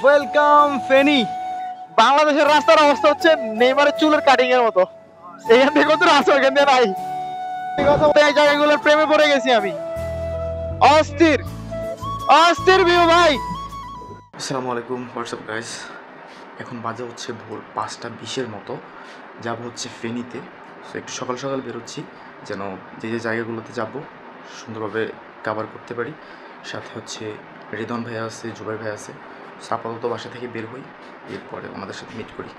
Welcome Feni. বাংলাদেশের রাস্তার অবস্থা হচ্ছে নেইমারের চুলের কাটিং এর মতো। এখান থেকে কত রাস্তা এখান থেকে নাই। এই জায়গাগুলোর প্রেমে পড়ে গেছি আমি। অস্থির অস্থির ভিউ ভাই। আসসালামু আলাইকুম, হোয়াটসঅ্যাপ গাইস। এখন বাজে হচ্ছে ভোর 5:20 মতো। যাব হচ্ছে ফেনীতে। সো একটু সকাল সকাল বেরোচ্ছি যেন যে জায়গাগুলোতে যাব সুন্দরভাবে কভার করতে পারি। সাথে হচ্ছে রিদন ভাই আছে, জুবাই ভাই আছে। সো আপাতত বাসা থেকে বের হই, এরপরে ওনাদের সাথে মিট করি।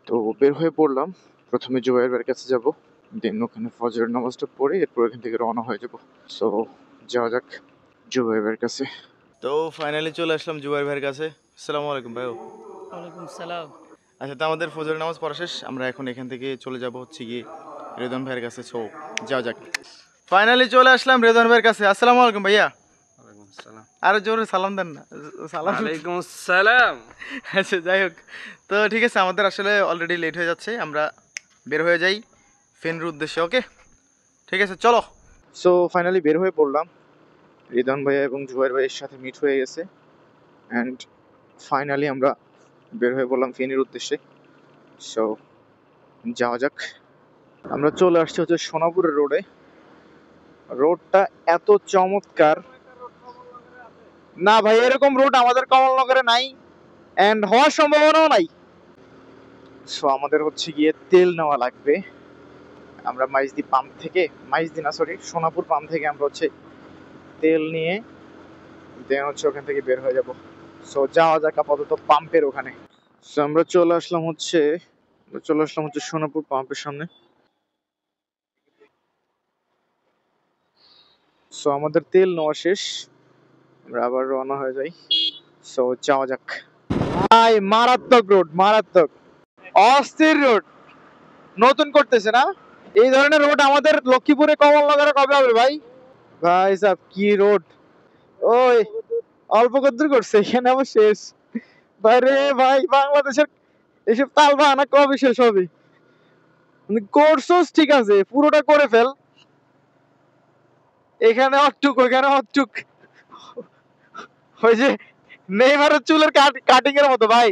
তো বের হয়ে পড়লাম। প্রথমে জুবাইয়ের ভাইয়ের কাছে যাব, দেন ওখানে ফজরের নামাজটা পড়ে এরপর এখান থেকে রওনা হয়ে যাব। সো যাওয়া যাক জুবাইয়ের ভাইয়ের কাছে। তো ফাইনালি চলে আসলাম জুবাইর ভাইয়ের কাছে। আসসালামু আলাইকুম ভাই। ওয়ালাইকুম সালাম। আচ্ছা, তো আমাদের ফজরের নামাজ পড়া শেষ। আমরা এখন এখান থেকে চলে যাব হচ্ছে গিয়ে রেদন ভাইয়ের কাছে। সো যাওয়া যাক। ফাইনালি চলে আসলাম রেদন ভাইয়ের কাছে। আসসালামু আলাইকুম ভাইয়া। ওয়ালাইকুম সালাম। আরো জোরে সালাম দেন না। সালাম। ওয়ালাইকুম সালাম। আচ্ছা, যাই হোক, তো ঠিক আছে, আমাদের আসলে অলরেডি লেট হয়ে যাচ্ছে। আমরা বের হয়ে যাই ফেনীর উদ্দেশ্যে। ওকে, ঠিক আছে, চলো। সো ফাইনালি বের হয়ে পড়লাম। রিদন ভাইয়া এবং জুবাইর ভাইয়ের সাথে মিট হয়ে গেছে অ্যান্ড ফাইনালি আমরা বের হয়ে পড়লাম ফেনীর উদ্দেশ্যে। সো যাওয়া যাক। আমরা চলে আসছি হচ্ছে সোনাপুরের রোডে। রোডটা এত চমৎকার না ভাই, এরকম রোড আমাদের কমলনগরে নাই অ্যান্ড হওয়ার সম্ভাবনাও নাই। সো আমাদের হচ্ছে গিয়ে তেল নেওয়া লাগবে। আমরা মাইজদি পাম্প থেকে, মাইজদি না সরি, সোনাপুর পাম্প থেকে আমরা হচ্ছে তেল নিয়ে দেন হচ্ছে ওখান থেকে বের হয়ে যাব। সো যাওয়া যাক আপাতত পাম্পের ওখানে। সো আমরা চলে আসলাম হচ্ছে সোনাপুর পাম্পের সামনে। সো আমাদের তেল নেওয়া শেষ, আমরা আবার রওনা হয়ে যাই। সো যাওয়া যাক। ভাই মারাত্মক রোড, মারাত্মক অস্থির রোড নতুন করতেছে না? এই ধরনের রোড আমাদের লক্ষ্মীপুরে কমলনগরে কবে হবে ভাই? ভাই সাহেব কি রোড! ওই অল্প কদ্দুর করছে, এখানে আবার শেষ। ভাই রে ভাই, বাংলাদেশের এসব তাল বাহানা কবে শেষ হবে? করছোস ঠিক আছে, পুরোটা করে ফেল। এখানে অটুক, ওখানে অটুক, ওই যে নেইমারের চুলের কাটিং এর মতো ভাই।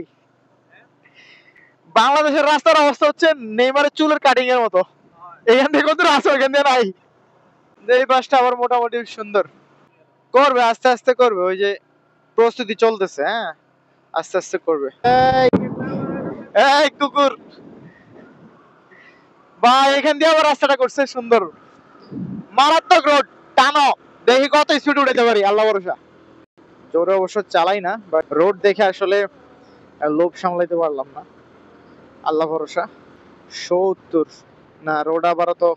বাংলাদেশের রাস্তার অবস্থা হচ্ছে নেইমারের চুলের কাটিং এর মতো। এখান থেকে কত রাস্তা, ওখান থেকে নাই। এই বাসটা আবার মোটামুটি সুন্দর করবে, আস্তে আস্তে করবে। ওই যে প্রস্তুতি চলতেছে, হ্যাঁ, আস্তে আস্তে করবে। এই এই কুকুর ভাই, এখান দিয়ে আবার রাস্তাটা করছে সুন্দর। মারাত্মক রোড, টানো, দেখি কত স্পিড উঠাতে পারি, আল্লাহ ভরসা। জোরে অবশ্য চালাই না, বাট রোড দেখে আসলে লোভ সামলাইতে পারলাম না, আল্লাহ ভরসা। 70 না, রোড আবার তো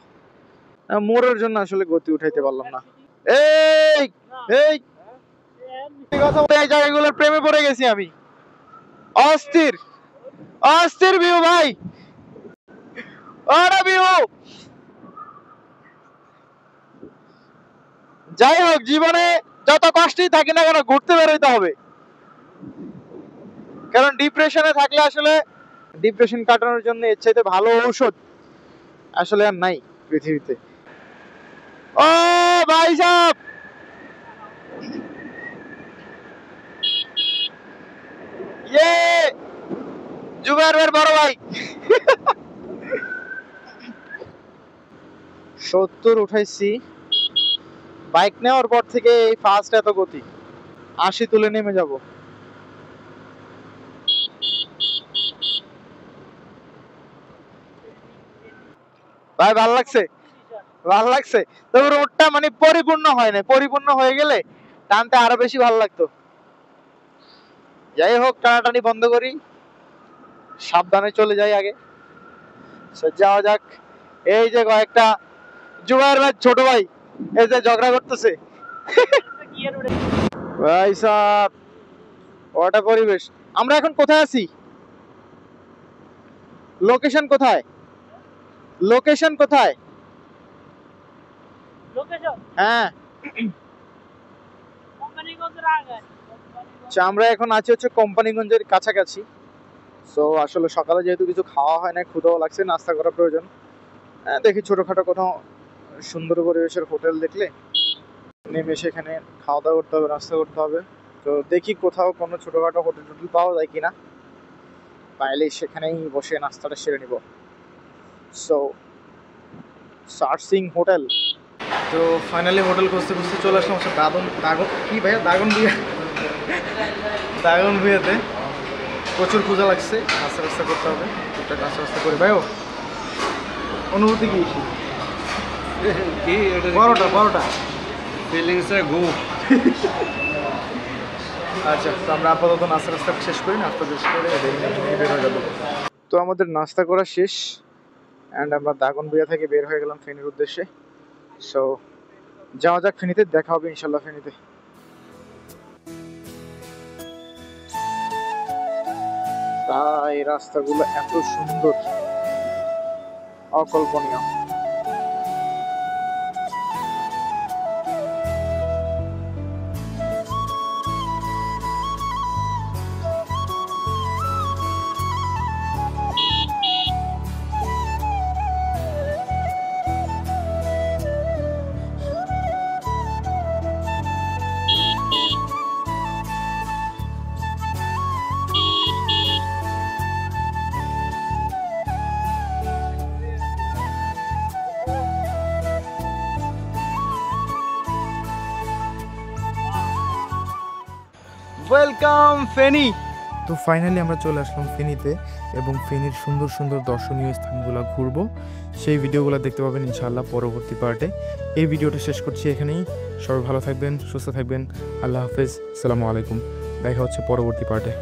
মোড়ের জন্য আসলে গতি উঠাইতে পারলাম না। এই এই কথা বলে এই জায়গাগুলোর প্রেমে পড়ে গেছি আমি। অস্থির অস্থির ভিউ ভাই, ওরা ভিউ। যাই হোক, জীবনে যত কষ্টই থাকি না কেন ঘুরতে বেরোইতে হবে, কারণ ডিপ্রেশনে থাকলে আসলে ডিপ্রেশন কাটানোর জন্য এর চাইতে ভালো ঔষধ আসলে আর নাই পৃথিবীতে। ও ভাই সাহেব, ইয়ে জুবাইরের বড় ভাই। 70 উঠাইছি, বাইক নেওয়ার পর থেকে এই ফার্স্ট এত গতি। 80 তুলে নেমে যাব। ভাই ভাল লাগছে, ভাল লাগছে। তবে রোডটা মানে পরিপূর্ণ হয় না, পরিপূর্ণ হয়ে গেলে টানতে আরো বেশি ভালো লাগতো। যাই হোক, টানাটানি বন্ধ করি, সাবধানে চলে যাই আগে। যাওয়া যাক। এই যে কয়েকটা জুবাইর ভাই ছোট ভাই, এই যে ঝগড়া করতেছে। ভাই সাহেব, ওটা পরিবেশ। আমরা এখন কোথায় আছি? লোকেশন কোথায়? লোকেশন কোথায়? হ্যাঁ, আমরা এখন আছি হচ্ছে কোম্পানিগঞ্জের কাছাকাছি। সো আসলে সকালে যেহেতু কিছু খাওয়া হয় না, ক্ষুধাও লাগছে, নাস্তা করা প্রয়োজন। দেখি ছোটখাটো কোথাও সুন্দর পরিবেশের হোটেল দেখলে নেমে সেখানে খাওয়া দাওয়া করতে হবে, নাস্তা করতে হবে। তো দেখি কোথাও কোনো ছোটোখাটো হোটেল টোটেল পাওয়া যায় কিনা, পাইলে সেখানেই বসে নাস্তাটা সেরে নিব। So searching hotel. তো ফাইনালি হোটেল খুঁজতে খুঁজতে চলে আসলাম হচ্ছে কি ভাইয়া দাগন ভুঁইয়াতে। প্রচুর ক্ষুধা লাগছে, নাস্তা রাস্তা করতে হবে, টুকটাক নাস্তা রাস্তা করে। ভাইও অনুভূতি কি? কি বারোটা ফিলিংসে ঘুম। আচ্ছা, তো আমরা আপাতত নাস্তা রাস্তা শেষ করি, নাস্তা শেষ করে বের হয়ে যাবো। তো আমাদের নাস্তা করা শেষ অ্যান্ড আমরা দাগনভূঞা থেকে বের হয়ে গেলাম ফেনীর উদ্দেশ্যে। সো যাওয়া যাক ফেনীতে, দেখা হবে ইনশাল্লাহ ফেনীতে। তাই রাস্তাগুলো এত সুন্দর, অকল্পনীয়। ওয়েলকাম ফেনী। তো ফাইনালি আমরা চলে আসলাম ফেনীতে এবং ফেনীর সুন্দর সুন্দর দর্শনীয় স্থানগুলো ঘুরবো। সেই ভিডিওগুলো দেখতে পাবেন ইনশাআল্লাহ পরবর্তী পার্টে। এই ভিডিওটা শেষ করছি এখানেই। সবাই ভালো থাকবেন, সুস্থ থাকবেন। আল্লাহ হাফেজ, আসসালামু আলাইকুম। দেখা হচ্ছে পরবর্তী পার্টে।